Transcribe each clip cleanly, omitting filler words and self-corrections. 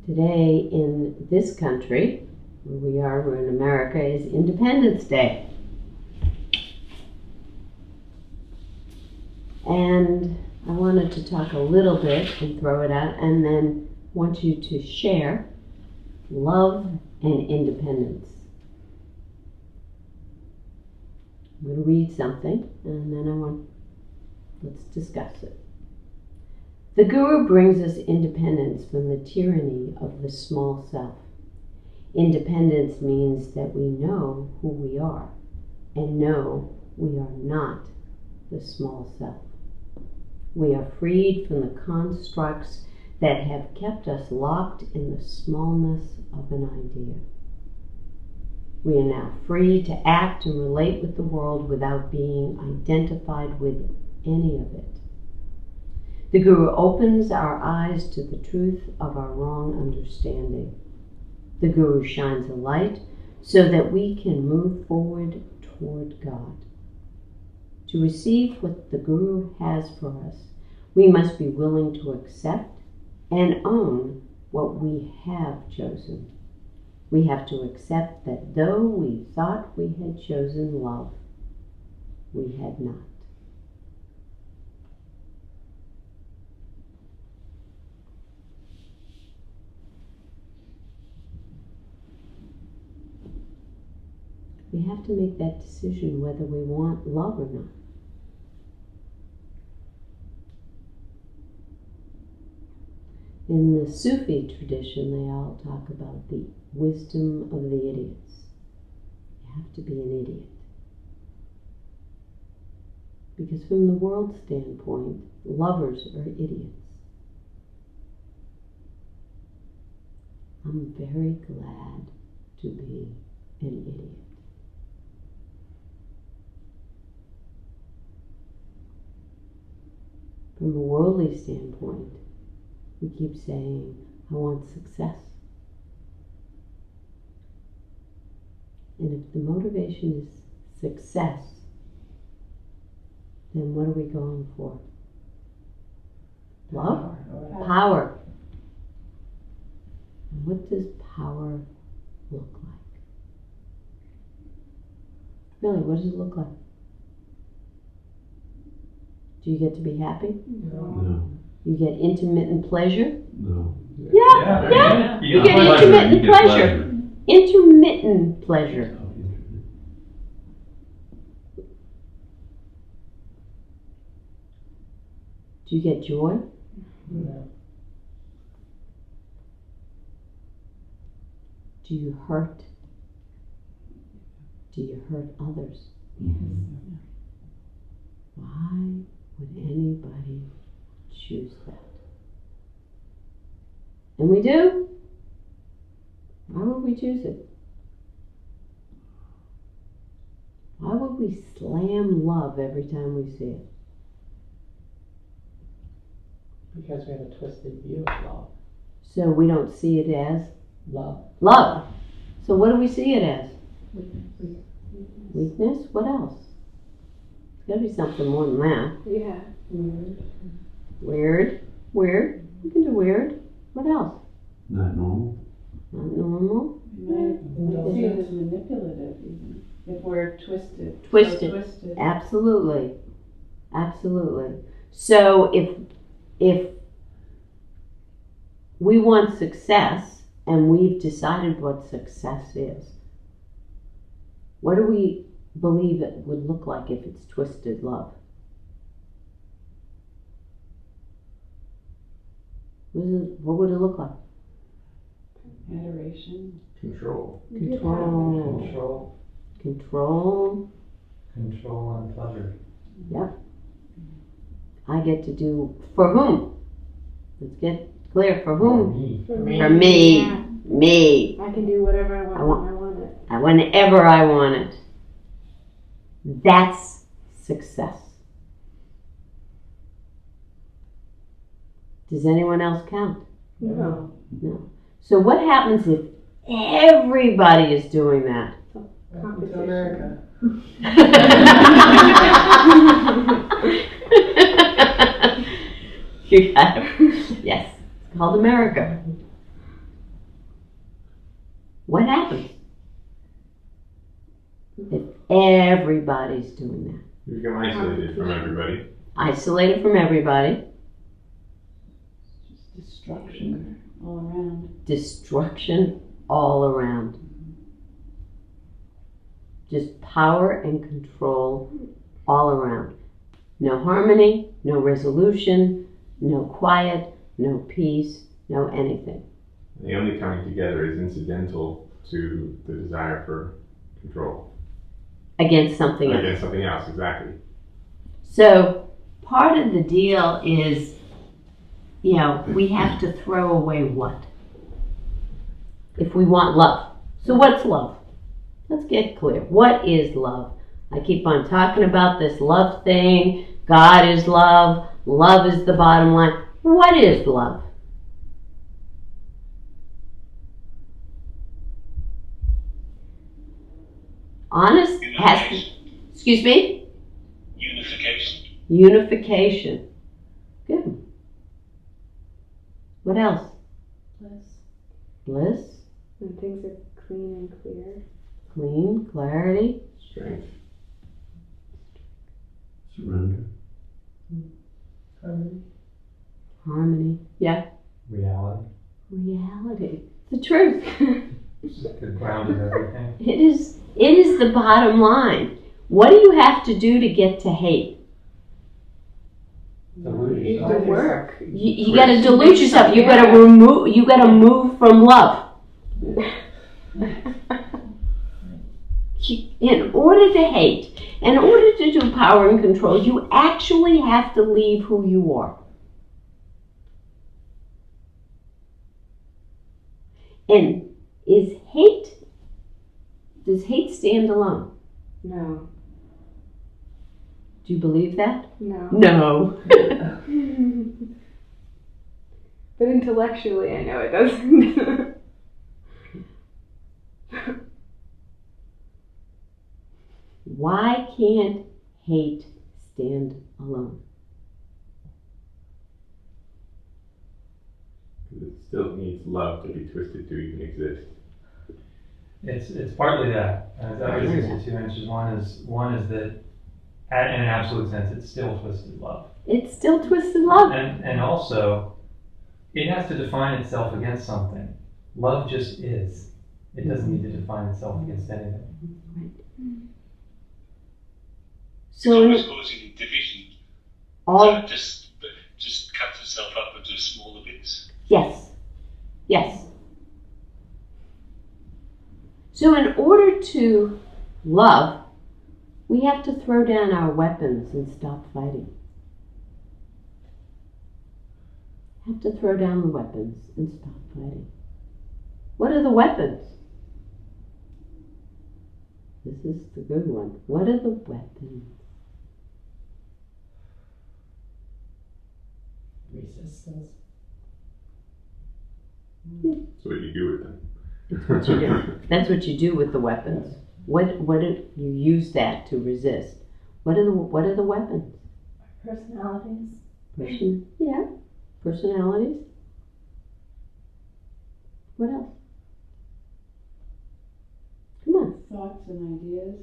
Today in this country, where we are, we're in America, is Independence Day. And I wanted to talk a little bit and throw it out, and then want you to share love and independence. I'm going to read something, and then let's discuss it. The Guru brings us independence from the tyranny of the small self. Independence means that we know who we are and know we are not the small self. We are freed from the constructs that have kept us locked in the smallness of an idea. We are now free to act and relate with the world without being identified with any of it. The Guru opens our eyes to the truth of our wrong understanding. The Guru shines a light so that we can move forward toward God. To receive what the Guru has for us, we must be willing to accept and own what we have chosen. We have to accept that though we thought we had chosen love, we had not. We have to make that decision whether we want love or not. In the Sufi tradition, they all talk about the wisdom of the idiots. You have to be an idiot. Because from the world standpoint, lovers are idiots. I'm very glad to be an idiot. From a worldly standpoint, we keep saying, I want success. And if the motivation is success, then what are we going for? Love? Power. And what does power look like? Really, what does it look like? Do you get to be happy? No. You get intermittent pleasure? No. Yeah. You get intermittent pleasure. Intermittent pleasure. Do you get joy? No. Do you hurt? Do you hurt others? Mm-hmm. Why would anybody choose that? And we do. Why would we choose it? Why would we slam love every time we see it? Because we have a twisted view of love. So we don't see it as Love. love. So what do we see it as? Weakness. Weakness? What else? There's got to be something more than that. Yeah. Weird. Weird. You can do weird. What else? Not normal. Not normal. We see it as manipulative, even if we're twisted. Twisted. So twisted. Absolutely. Absolutely. So if we want success and we've decided what success is, what do we believe it would look like if it's twisted love? What would it look like? Adoration. Control. Control. Control. Control and pleasure. Yep. I get to do for whom? Let's get clear. For whom? Me. For me. For me. Yeah. Me. I can do whatever I want, I want- when I want it. Whenever I want it. That's success. Does anyone else count? No. No. So what happens if everybody is doing that? Welcome to America. You got it. Yes, it's called America. What happens if everybody's doing that? You become isolated from everybody. Isolated from everybody, Just destruction all around. destruction all around. Just power and control all around. No harmony, no resolution, no quiet, no peace, no anything. The only coming together is incidental to the desire for control. Against something else. Against something else, exactly. So part of the deal is, we have to throw away what? If we want love. So what's love? Let's get clear. What is love? I keep on talking about this love thing. God is love. Love is the bottom line. What is love? Honest has, excuse me? Unification. Unification. Good. What else? Bliss, When things are clean and clear. clean, clarity, Strength. Surrender. harmony. Yeah. Reality. Reality. The truth. The ground of everything. It is the bottom line. What do you have to do to get to hate? Delude You yourself. have to work. You got to delude yourself. You got to remove. You got to move from love. In order to hate, in order to do power and control, you actually have to leave who you are. And does hate stand alone? No. Do you believe that? No. No. But intellectually, I know it doesn't. Why can't hate stand alone? It still needs love to be twisted to even exist. It's partly that. I would say the two answers. One is that, in an absolute sense, it's still twisted love, It's still twisted love. and also, it has to define itself against something. Love just is. It doesn't need to define itself against anything. It's So always causing division. all So just cuts itself up into smaller bits. yes. So in order to love, we have to throw down our weapons and stop fighting. Have to throw down the weapons and stop fighting. What are the weapons? This is the good one. What are the weapons? Resistance. That's what you do with them. That's what you do. That's what you do with the weapons. What do you use that to resist? What are the weapons? Personalities. Personalities. What else? Come on. Thoughts and ideas.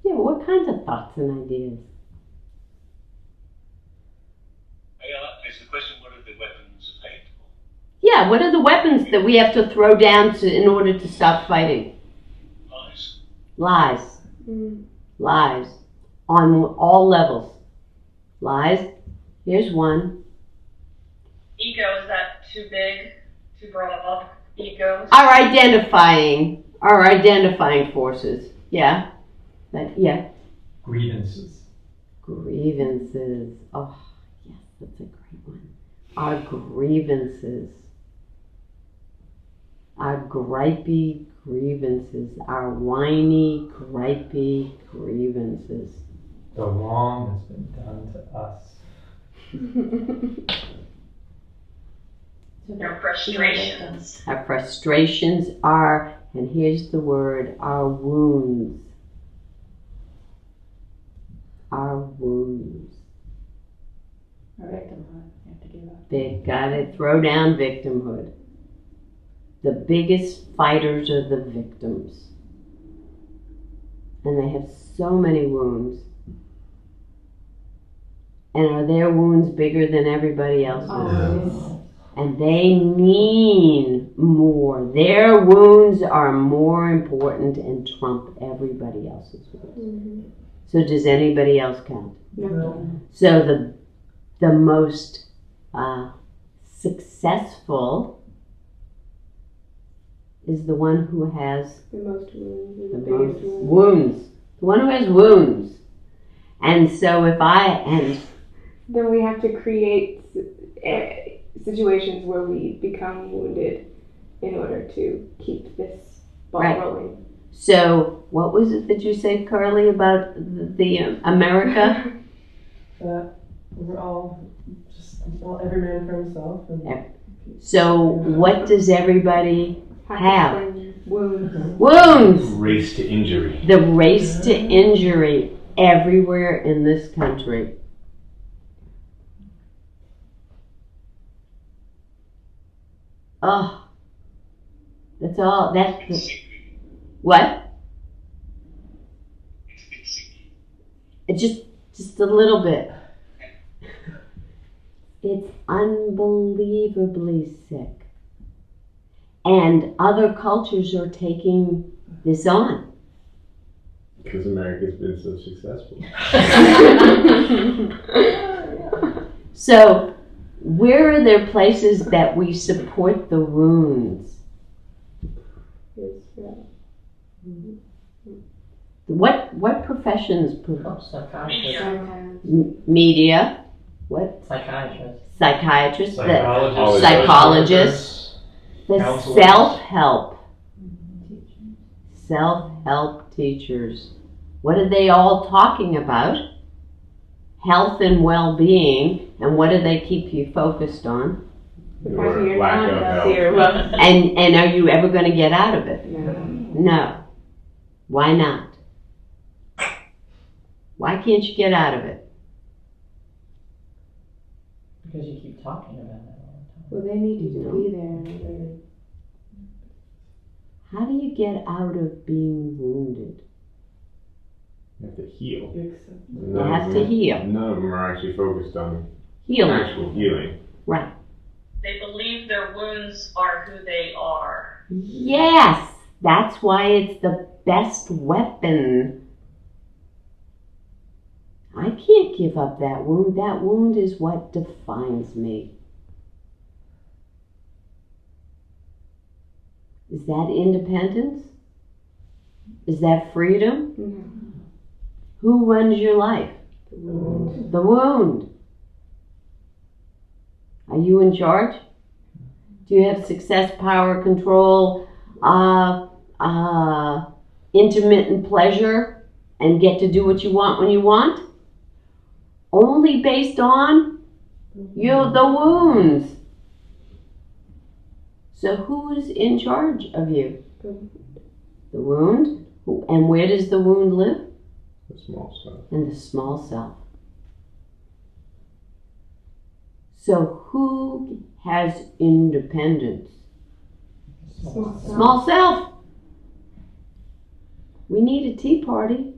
Yeah, what kinds of thoughts and ideas? Is the question, what are the weapons of hate? Yeah, what are the weapons that we have to throw down in order to stop fighting? Lies. Lies. Mm. Lies. On all levels. Lies. Here's one. Ego, is that too big, too broad? Egos? Our identifying forces. Yeah. Yeah. Grievances. Grievances. Oh, yes, that's a great one. Our grievances. Our gripey grievances. Our whiny, gripey grievances. The wrong has been done to us. Your frustrations. Our frustrations are, and here's the word, our wounds. Our wounds. Or victimhood. You have to give up. They gotta throw down victimhood. the biggest fighters are the victims. And they have so many wounds. And are their wounds bigger than everybody else's? Always. And they mean more. Their wounds are more important and trump everybody else's wounds. So does anybody else count? No. So the most successful is the one who has The most wounds. the The most biggest wounds. wounds. The one who has wounds. And so Then we have to create situations where we become wounded in order to keep this ball Right. rolling. so what was it that you said, Carly, about the America? That we're all just, well, every man for himself. And So what does everybody have? to bring wounds. Wounds! Race to injury. The race to injury everywhere in this country. Oh, that's all. That's It's the, sick. what? It's a bit sick. It's just a little bit. It's unbelievably sick. And other cultures are taking this on. Because America's been so successful. So, where are there places that we support the wounds? What professions? psychiatrist. Media. What? Psychiatrist. Psychiatrists. Psychologists. Psychologists. The Counselors. Self-help teachers. What are they all talking about? Health and well-being. And what do they keep you focused on? Your You're lack not of health. healthier. Well, And are you ever going to get out of it? no. No. Why not? Why can't you get out of it? Because you keep talking about it all the time. Well, they need you to be there. How do you get out of being wounded? You have to heal. You accept. You have to heal. None of them are actually focused on Healing. actual healing. Right. They believe their wounds are who they are. Yes. That's why it's the best weapon. I can't give up that wound. That wound is what defines me. Is that independence? Is that freedom? Mhm. Who runs your life? The wound. Are you in charge? Do you have success, power, control, intermittent pleasure, and get to do what you want when you want? Only based on the wounds. So who's in charge of you? The wound? And where does the wound live? The small stuff. In the small self. So who has independence? Small self. We need a tea party.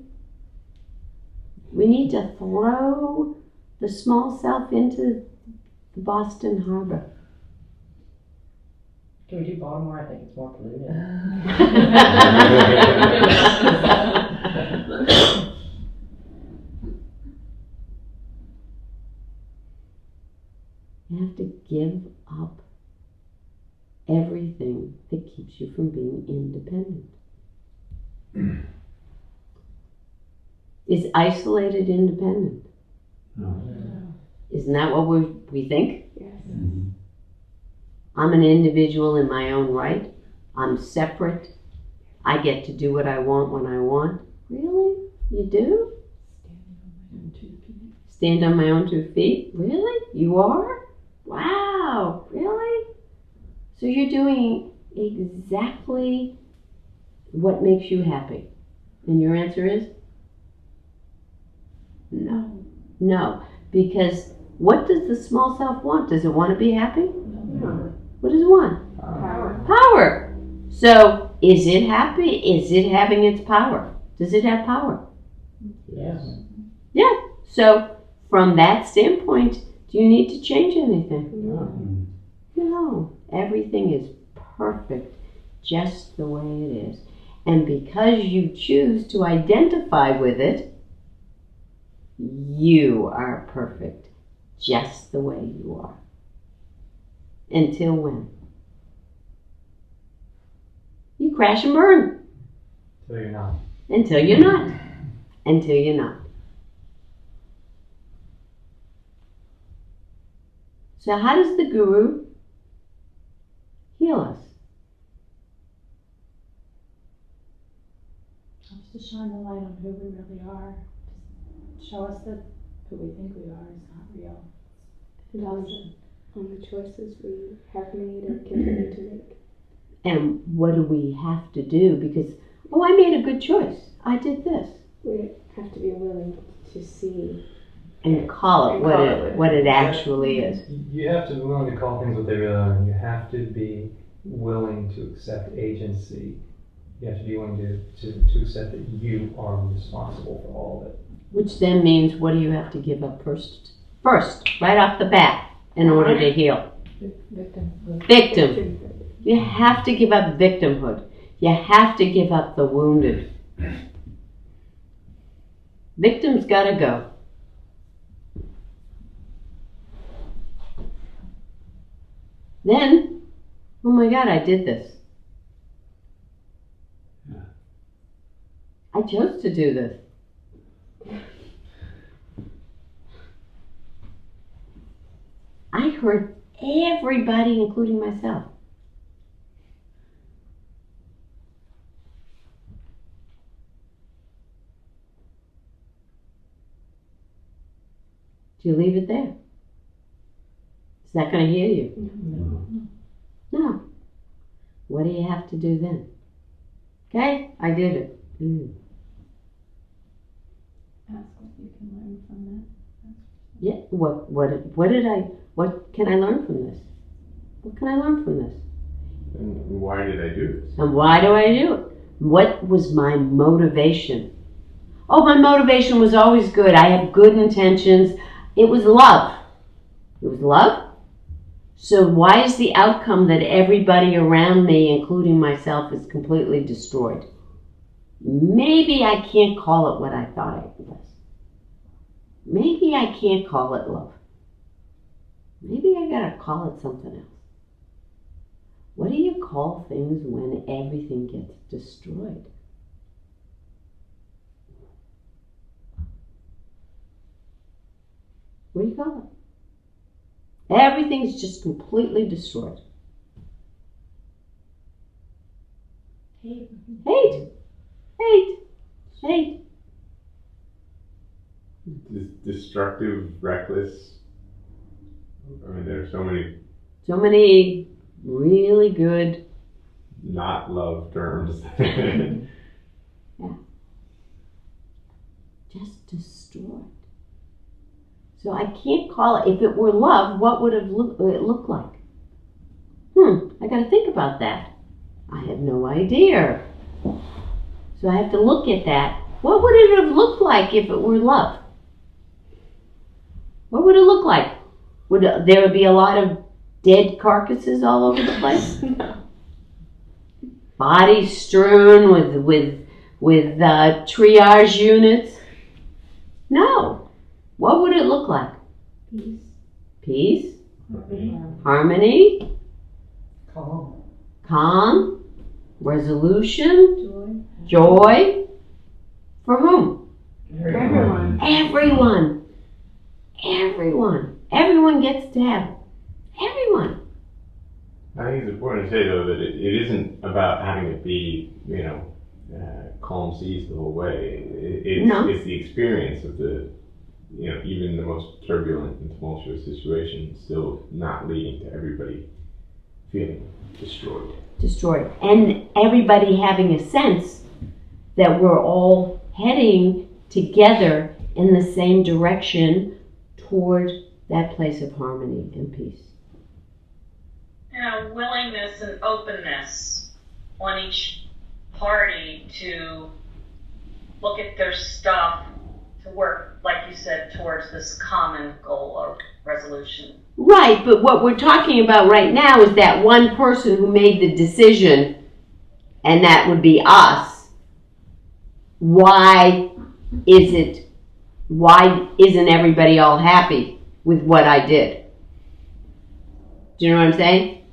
We need to throw the small self into the Boston Harbor. Can we do Baltimore? I think it's more polluted. You have to give up everything that keeps you from being independent. Is isolated independent? No. Isn't that what we think? Yes. Mhm. I'm an individual in my own right. I'm separate. I get to do what I want when I want. Really? You do? Stand on my own 2 feet? Really? You are? Wow. Really? So you're doing exactly what makes you happy. And your answer is? No. No. Because what does the small self want? Does it want to be happy? No. What does it want? Power. Power. So, is it happy? Is it having its power? Does it have power? Yes. Yeah. So, from that standpoint, do you need to change anything? No. Everything is perfect just the way it is. And because you choose to identify with it, you are perfect just the way you are. Until when? You crash and burn. So you're not. Until you're not. Until you're not. So how does the Guru heal us? Helps to shine the light on who we really are. Just show us that who we think we are is not real. And also on the choices we have made or continue to make. And what do we have to do? Because, oh, I made a good choice. I did this. We have to be willing to see. And call it And what call it it. what it actually is. You have to be willing to call things what they really are, and you have to be willing to accept agency. You have to be willing to accept that you are responsible for all of it. Which then means, what do you have to give up first? First, right off the bat, in order to heal. Victim. You have to give up victimhood. You have to give up the wounded. Victim's gotta go. Then, oh my God, I did this. Yeah. I chose to do this. I hurt everybody, including myself. Do you leave it there? Is that going to heal you? No. What do you have to do then? Okay, I did it. Ask what you can learn from that. Yeah. What can I learn from this? What can I learn from this? And why did I do this? And why do I do it? What was my motivation? Oh, my motivation was always good. I have good intentions. It was love. It was love. So why is the outcome that everybody around me, including myself, is completely destroyed? Maybe I can't call it what I thought it was. Maybe I can't call it love. Maybe I gotta call it something else. What do you call things when everything gets destroyed? What do you call it? Everything's just completely destroyed. Hate. Hate. Hate. Hate. Destructive, reckless. I mean, there are so many So many really good. not love terms. Just destroyed. So I can't call it. If it were love, what would it look like? I got to think about that. I have no idea. So I have to look at that. What would it have looked like if it were love? What would it look like? Would there be a lot of dead carcasses all over the place? No. Bodies strewn with triage units? No. What would it look like? Peace. Peace, harmony, calm, resolution, joy. For whom? Everyone. Everyone. Everyone. Everyone gets to have it. Everyone. I think it's important to say, though, that it isn't about having it be, calm seas the whole way. It's the experience of the, even the most turbulent and tumultuous situation still not leading to everybody feeling destroyed. Destroyed. And everybody having a sense that we're all heading together in the same direction toward that place of harmony and peace. Willingness and openness on each party to look at their stuff to work, like you said, towards this common goal of resolution. Right, but what we're talking about right now is that one person who made the decision, and that would be us. Why isn't everybody all happy with what I did? Do you know what I'm saying?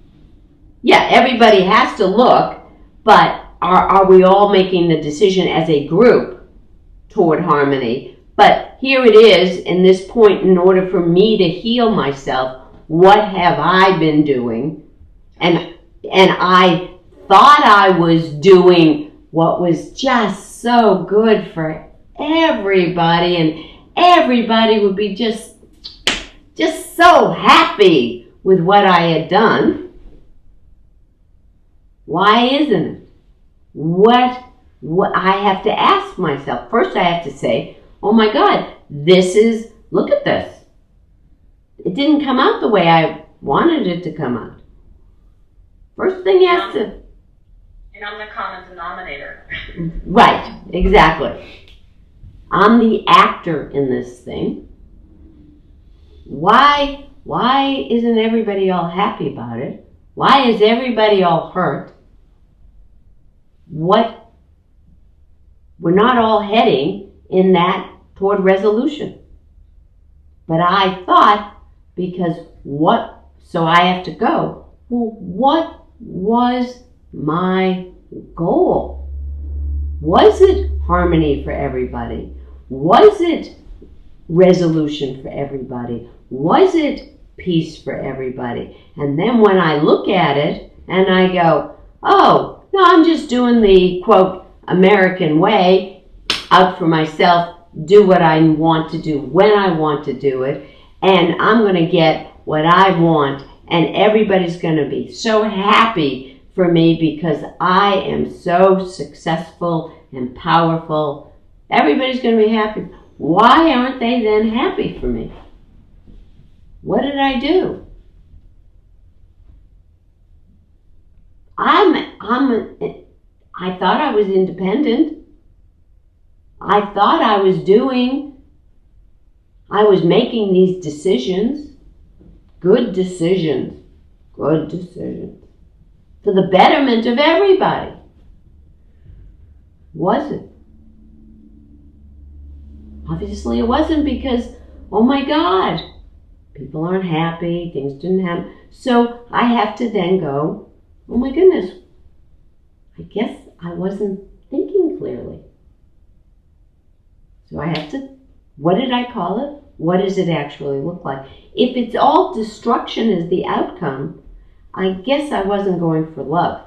Yeah, everybody has to look, but are we all making the decision as a group toward harmony? But here it is, in this point, in order for me to heal myself, what have I been doing? And I thought I was doing what was just so good for everybody, and everybody would be just so happy with what I had done. Why isn't it? What I have to ask myself. First I have to say, oh my God, look at this. It didn't come out the way I wanted it to come out. First thing you have to... And I'm the common denominator. Right, exactly. I'm the actor in this thing. Why isn't everybody all happy about it? Why is everybody all hurt? We're not all heading in that toward resolution. But I thought, so I have to go, well, what was my goal? Was it harmony for everybody? Was it resolution for everybody? Was it peace for everybody? And then when I look at it and I go, oh, no, I'm just doing the, quote, American way, out for myself, do what I want to do when I want to do it, and I'm going to get what I want, and everybody's going to be so happy for me because I am so successful and powerful. Everybody's going to be happy. Why aren't they then happy for me? What did I do? I thought I was independent. I thought I was making these decisions, good decisions, for the betterment of everybody. Was it? Obviously it wasn't, because, oh my God, people aren't happy, things didn't happen. So I have to then go, oh my goodness, I guess I wasn't thinking clearly. So I have to, what did I call it? What does it actually look like? If it's all destruction is the outcome, I guess I wasn't going for love.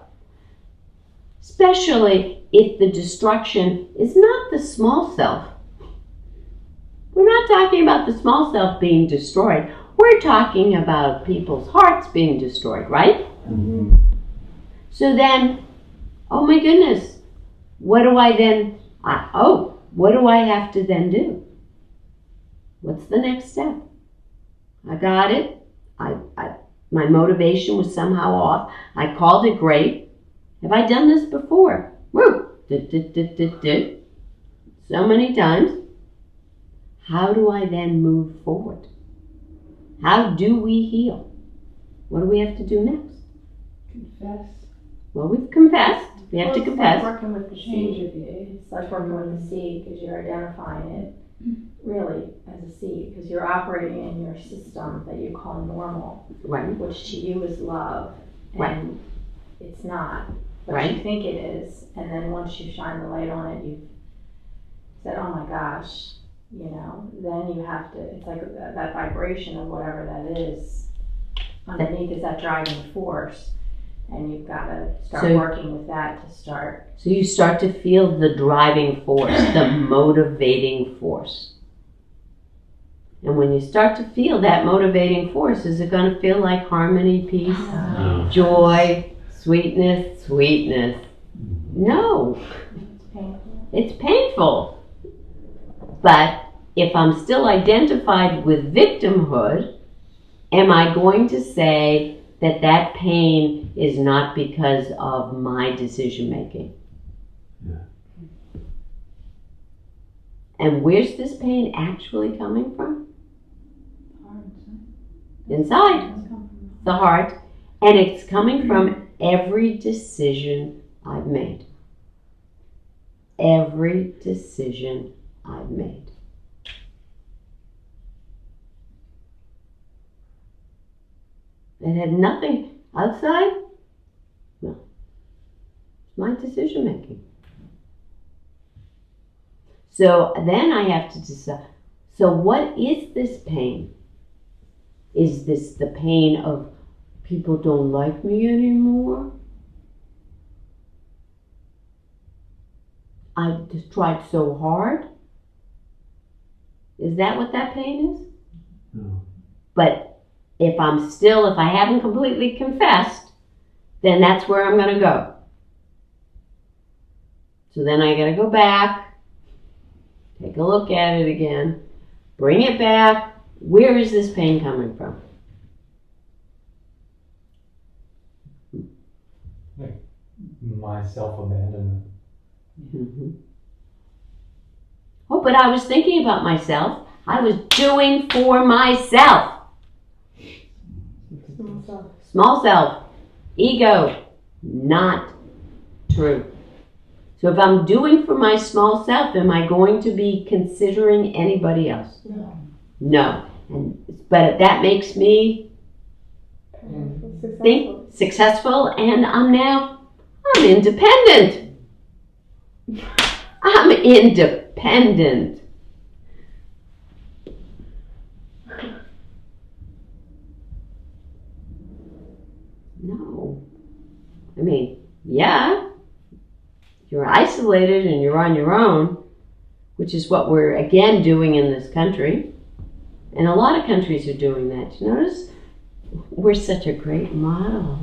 Especially if the destruction is not the small self. We're not talking about the small self being destroyed. We're talking about people's hearts being destroyed, right? Mm-hmm. So then, oh my goodness, what do I have to then do? What's the next step? I got it. My motivation was somehow off. I called it great. Have I done this before? Woo! So many times. How do I then move forward? How do we heal? What do we have to do next? Confess. Well, we've confessed. We have to confess. It's like working with the seed. It's like working with the seed, because you're identifying it really as a seed, because you're operating in your system that you call normal, Right. which to you is love, and Right. it's not, but Right. you think it is, and then once you shine the light on it, you've said, oh my gosh, then you have to, it's like that vibration of whatever that is underneath is that driving force, and you've got to start working with that to start. So you start to feel the driving force, the motivating force. And when you start to feel that motivating force, is it going to feel like harmony, peace, joy, sweetness? No. It's painful. It's painful. But if I'm still identified with victimhood, am I going to say, that that pain is not because of my decision making. Yeah. And where's this pain actually coming from? Hard, Inside Does come from the heart. And it's coming from every decision I've made. Every decision I've made. It had nothing outside. No. It's my decision making. So then I have to decide, so what is this pain? Is this the pain of people don't like me anymore? I just tried so hard? Is that what that pain is? No. But if I haven't completely confessed, then that's where I'm going to go. So then I got to go back, take a look at it again, bring it back. Where is this pain coming from? My self-abandonment. Mm-hmm. Oh, but I was thinking about myself. I was doing for myself. Small self. Ego. Not true. So if I'm doing for my small self, am I going to be considering anybody else? No. No. But that makes me think successful, and I'm independent. I'm independent. No. I mean, yeah, you're isolated and you're on your own, which is what we're again doing in this country. And a lot of countries are doing that. You notice? We're such a great model.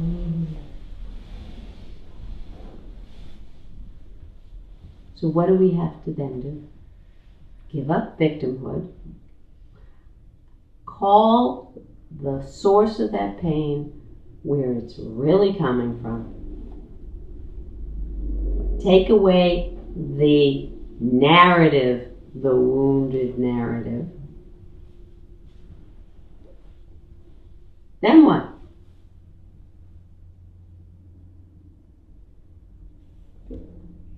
So what do we have to then do? Give up victimhood. Call the source of that pain where it's really coming from. Take away the narrative, the wounded narrative. Then what?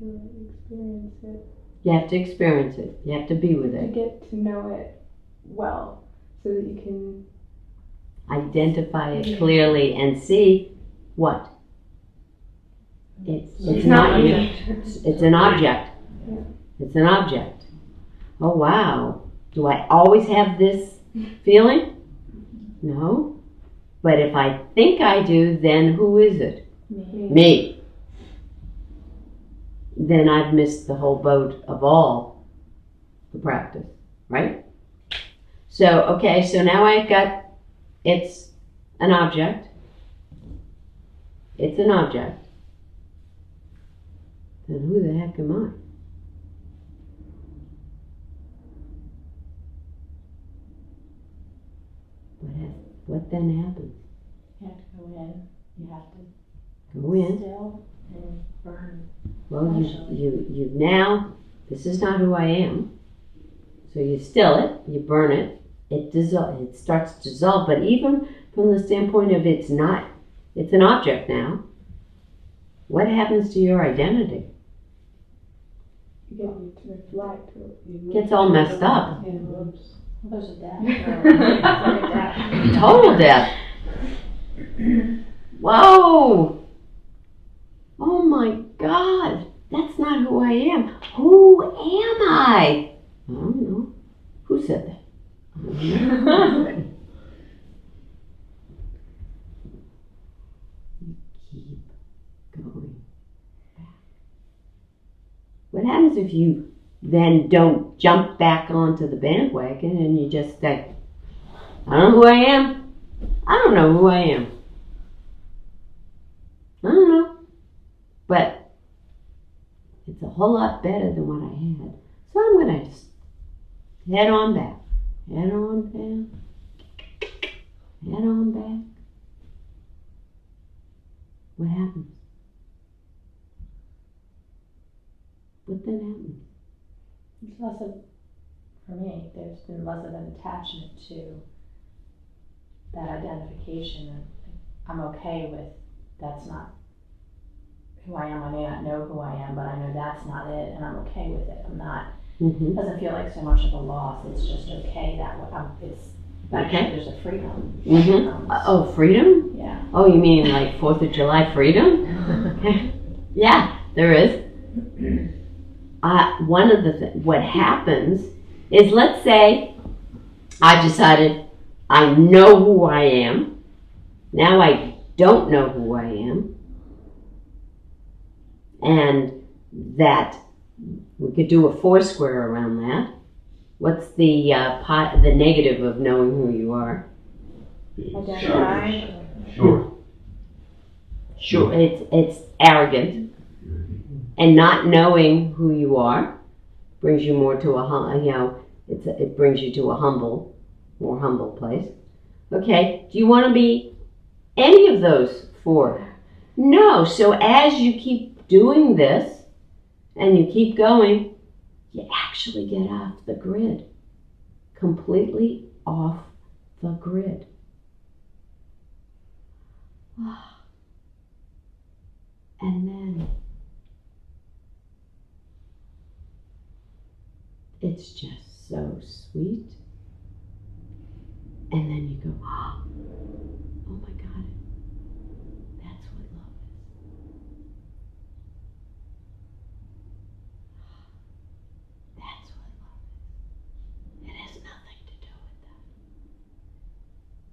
Experience it. You have to experience it. You have to be with To it. get to know it well, so that you can Identify it clearly and see what? It's not not you. object. It's an object. Yeah. It's an object. Oh wow. Do I always have this feeling? No. But if I think I do, then who is it? Me. Then I've missed the whole boat of all the practice, right? So, okay, so now I've got, it's an object. It's an object. Then who the heck am I? What then happens? You have to go in, you have to Go in. still and burn. Well, you now, this is not who I am. So you still it, you burn it, it starts to dissolve. But even from the standpoint of it's an object now, what happens to your identity? You get to reflect. It gets all messed up. Yeah. Well, there's a death. There's a death. Total death. Whoa! Oh my God, that's not who I am. Who am I? I don't know. Who said that? I don't know. Keep going back. What happens if you then don't jump back onto the bandwagon and you just say, I don't know who I am. I don't know who I am. I don't know. But it's a whole lot better than what I had. So I'm going to just head on back. Head on back. Head on back. what happens? What then happens? It's less of, for me, there's been less of an attachment to that identification. And I'm okay with that's not who I am. I may not know who I am, but I know that's not it, and I'm okay with it. I'm not. Mm-hmm. It doesn't feel like so much of a loss. It's just okay that way. It's Okay. there's a freedom. Mm-hmm. Oh, freedom? Yeah. Oh, you mean like 4th of July freedom? Yeah, there is. One of the what happens is, let's say I decided I know who I am. Now I don't know who I am. And that we could do a foursquare around that. What's the the negative of knowing who you are? Identify. Sure. Sure, it's arrogant, and not knowing who you are brings you more to it brings you to a more humble place. Okay, do you want to be any of those four? No. So as you keep doing this, and you keep going, you actually get off the grid, completely off the grid. And then it's just so sweet. And then you go, oh my God, that's what love is. That's what love is. It has nothing to do with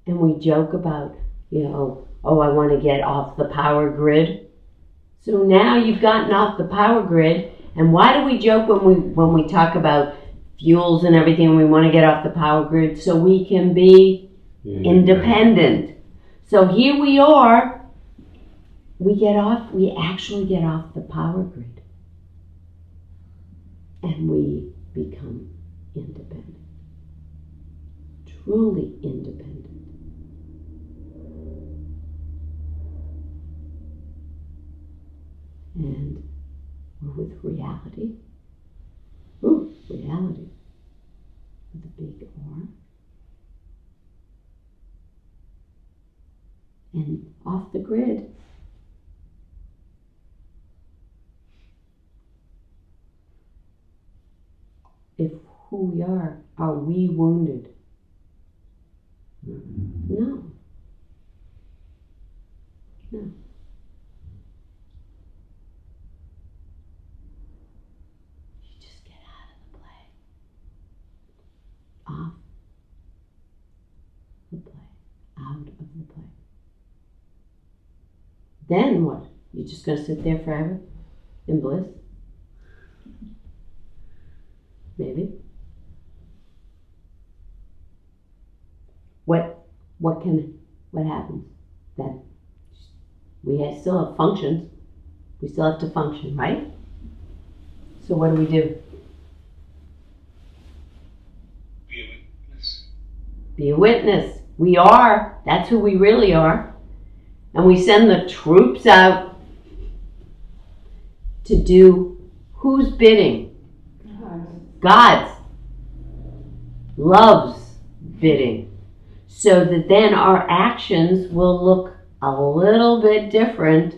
that. And we joke about, oh, I want to get off the power grid. So now you've gotten off the power grid, and why do we joke when we talk about fuels and everything? We want to get off the power grid so we can be independent. So here we are. We actually get off the power grid, and we become independent, truly independent. And we're with reality. Ooh, reality. With a big R. And off the grid. If who we are we wounded? No. No. Off the play, out of the play. Then what? You're just going to sit there forever in bliss? Maybe. What happens? That we still have functions. We still have to function, right? So what do? Be a witness. We are. That's who we really are. And we send the troops out to do whose bidding? God's. Love's bidding. So that then our actions will look a little bit different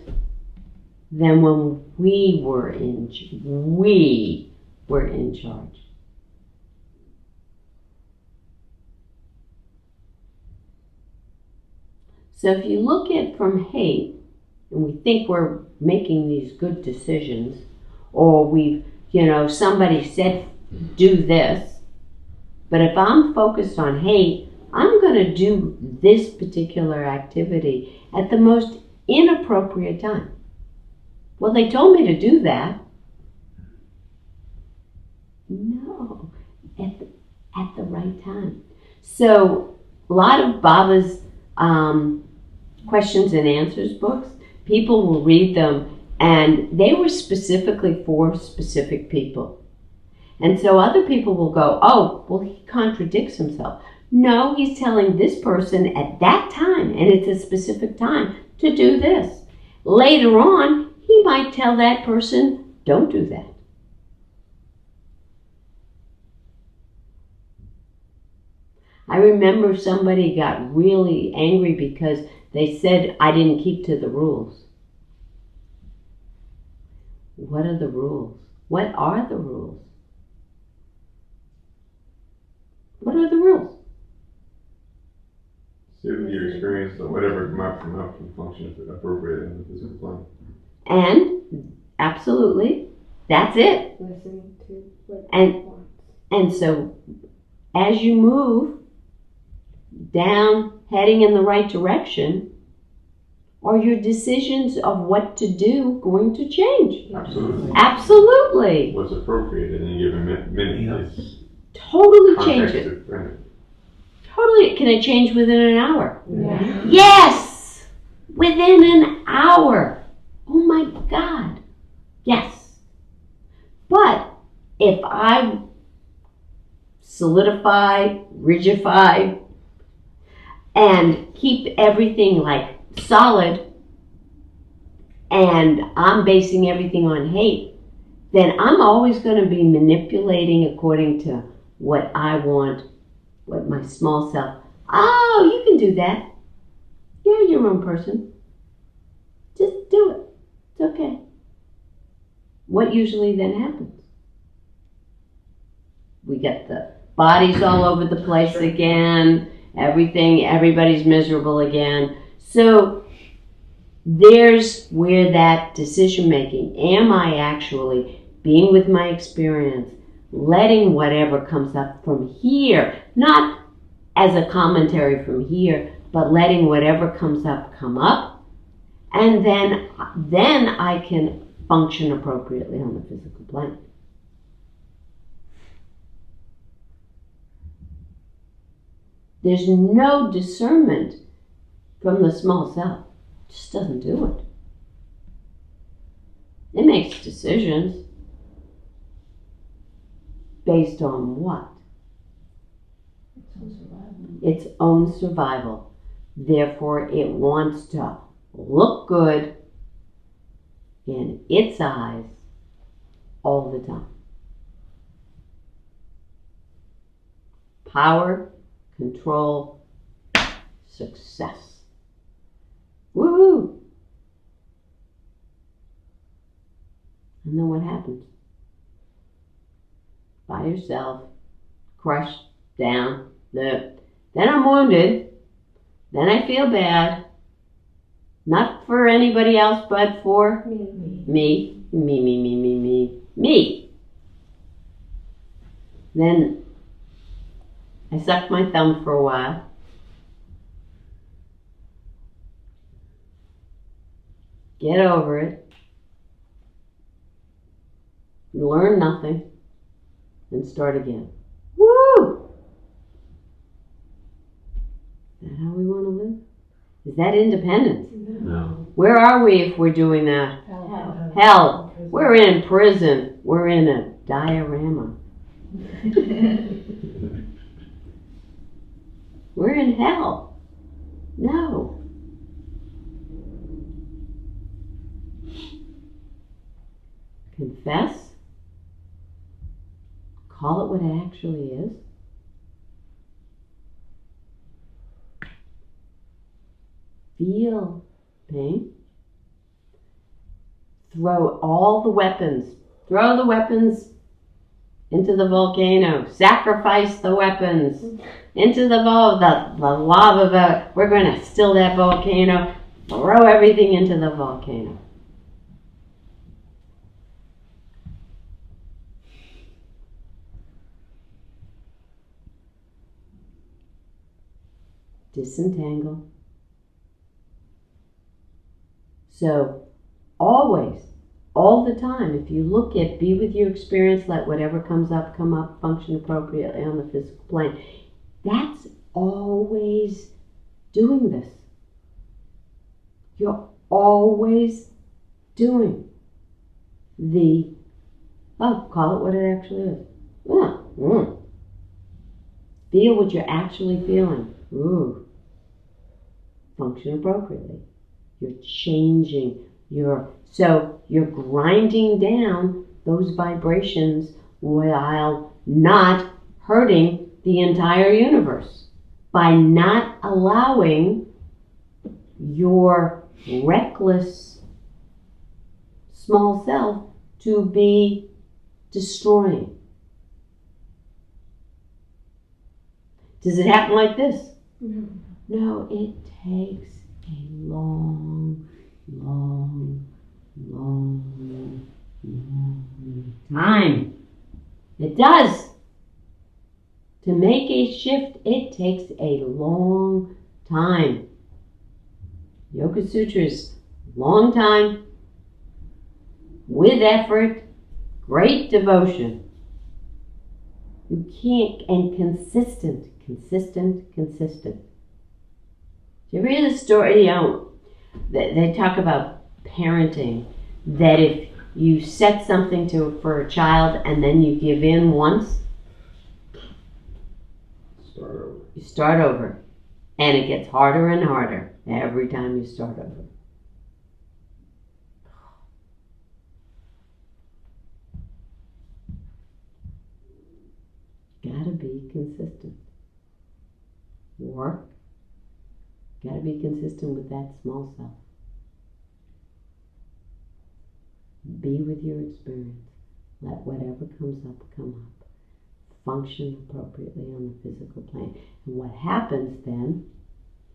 than when we were in charge. So if you look at from hate, and we think we're making these good decisions, or somebody said do this, but if I'm focused on hate, I'm going to do this particular activity at the most inappropriate time. Well, they told me to do that. No, at the right time. So a lot of Baba's questions and answers books, people will read them, and they were specifically for specific people. And so other people will go, oh, well, he contradicts himself. No, he's telling this person at that time, and it's a specific time, to do this. Later on, he might tell that person, don't do that. I remember somebody got really angry because they said I didn't keep to the rules. What are the rules? What are the rules? What are the rules? Stay with your experience, so whatever come up can function appropriately in the physical plane. And absolutely, that's it. Listen to what And- he wants. And so as you move down, heading in the right direction, are your decisions of what to do going to change? Absolutely. Absolutely. What's appropriate in any given minute is Totally context change it. dependent. Totally. Can it change within an hour? Yeah. Yes! Within an hour. Oh my God. Yes. But if I solidify, rigidify, and keep everything like solid, and I'm basing everything on hate, then I'm always going to be manipulating according to what I want, what my small self. Oh, you can do that. You're your own person. Just do it. It's okay. What usually then happens? We get the bodies all over the place again. Everybody's miserable again. So there's where that decision making. Am I actually being with my experience, letting whatever comes up from here, not as a commentary from here, but letting whatever comes up come up, and then I can function appropriately on the physical plane. There's no discernment from the small self. It just doesn't do it. It makes decisions based on what? Its own survival. Therefore, it wants to look good in its eyes all the time. Power, control, success. Woohoo! And then what happens? By yourself, crushed down. Then I'm wounded. Then I feel bad. Not for anybody else, but for me. Me. Then I sucked my thumb for a while. Get over it. Learn nothing. And start again. Woo! Is that how we want to live? Is that independence? No. Where are we if we're doing that? Hell. We're in prison. We're in a diorama. We're in hell. No. Confess. Call it what it actually is. Feel pain. Throw all the weapons. Throw the weapons into the volcano. Sacrifice the weapons into the lava. We're going to still that volcano. Throw everything into the volcano. Disentangle. So always, all the time, if you look at be with your experience, let whatever comes up come up, function appropriately on the physical plane. That's always doing this. You're always doing call it what it actually is. Feel what you're actually feeling. Function appropriately. You're changing So you're grinding down those vibrations while not hurting the entire universe by not allowing your reckless small self to be destroying. Does it happen like this? No, it takes a long time. It does. To make a shift, it takes a long time. Yoga Sutras, long time, with effort, great devotion. You can't, and consistent. Do you ever hear the story, they talk about parenting, that if you set something for a child and then you give in once, you start over. And it gets harder and harder every time you start over. Gotta be consistent. Work. Gotta be consistent with that small self. Be with your experience. Let whatever comes up, come up. Function appropriately on the physical plane. And what happens then?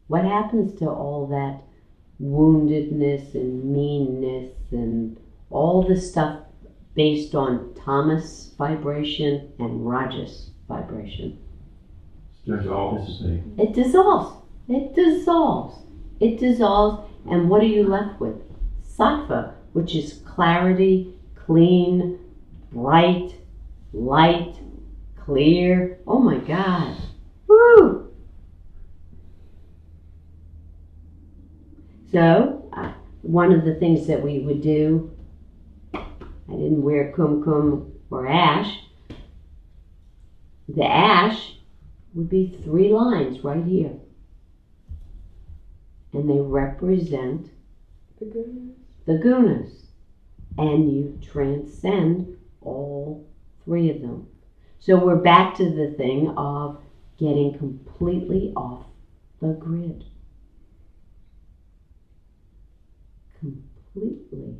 What happens to all that woundedness and meanness and all the stuff based on tamas vibration and rajas vibration? Dissolves. It dissolves. It dissolves. It dissolves. And what are you left with? Sattva, which is clarity, clean, bright, light, clear. Oh my God. Woo! So, one of the things that we would do, I didn't wear kumkum or ash. The ash would be 3 lines right here. And they represent the gunas. And you transcend all 3 of them. So we're back to the thing of getting completely off the grid. Completely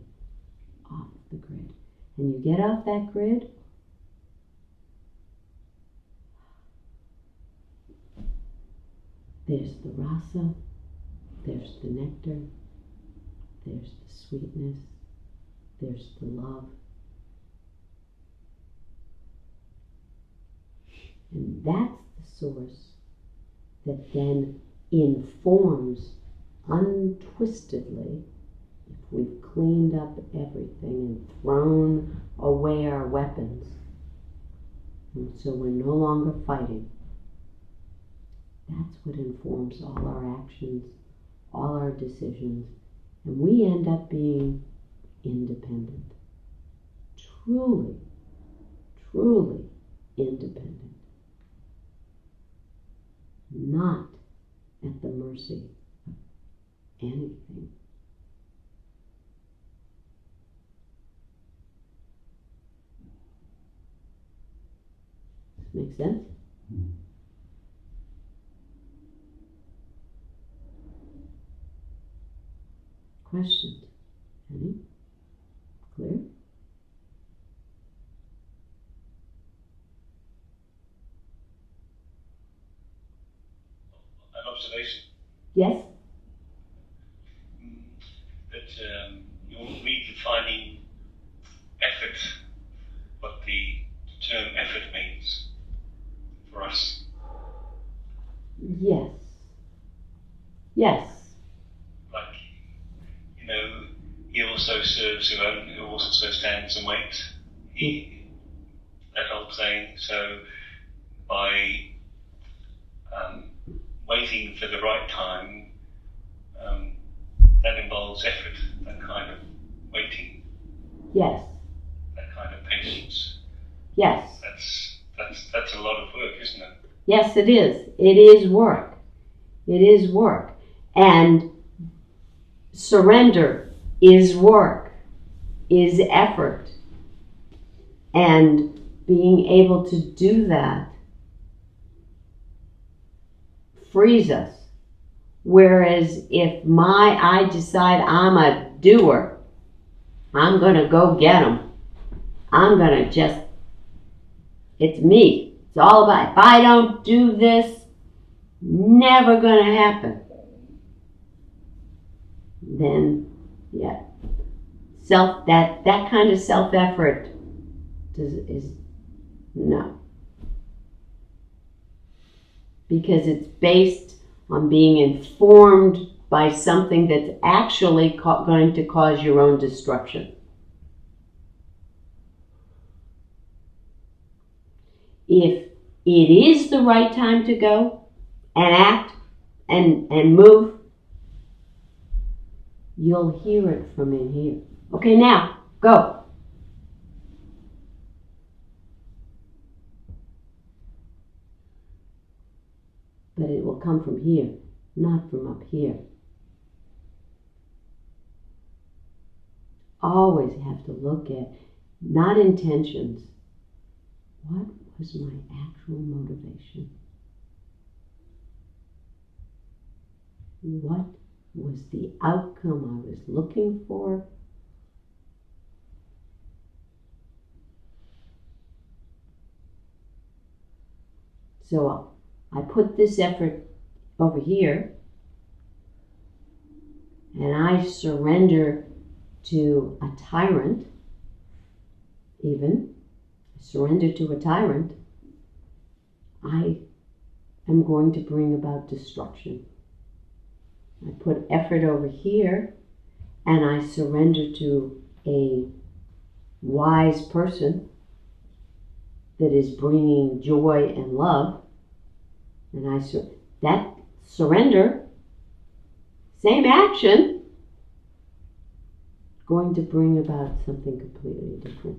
off the grid. And you get off that grid, there's the rasa, there's the nectar, there's the sweetness, there's the love. And that's the source that then informs untwistedly, if we've cleaned up everything and thrown away our weapons, and so we're no longer fighting. That's what informs all our actions, all our decisions, and we end up being independent. Truly, truly independent. Not at the mercy of anything. Does this make sense? Questions? Any? Clear? An observation Yes? that you're redefining effort, what the term effort means for us. Yes. Yes. Like, he also serves who also stands and waits. That old saying. So by waiting for the right time, that involves effort, that kind of waiting, Yes. that kind of patience. Yes. That's a lot of work, isn't it? Yes, it is. It is work. It is work. And surrender is work, is effort. And being able to do that frees us. Whereas if I decide I'm a doer, I'm going to go get them. I'm going to just, it's me. It's all about, if I don't do this, never going to happen. Then, yeah, that kind of self-effort is no. Because it's based on being informed by something that's actually going to cause your own destruction. If it is the right time to go and act and move, you'll hear it from in here. Okay, now, go. But it will come from here, not from up here. Always have to look at, not intentions, what was my actual motivation? What was the outcome I was looking for? So I put this effort over here, and I surrender to a tyrant, even. I surrender to a tyrant. I am going to bring about destruction. I put effort over here, and I surrender to a wise person that is bringing joy and love. And that surrender, same action, going to bring about something completely different.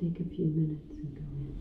Take a few minutes and go in.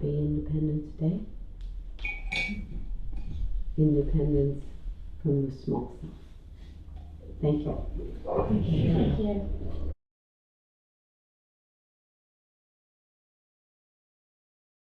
Happy Independence Day. Independence from the small self. Thank you. Thank you.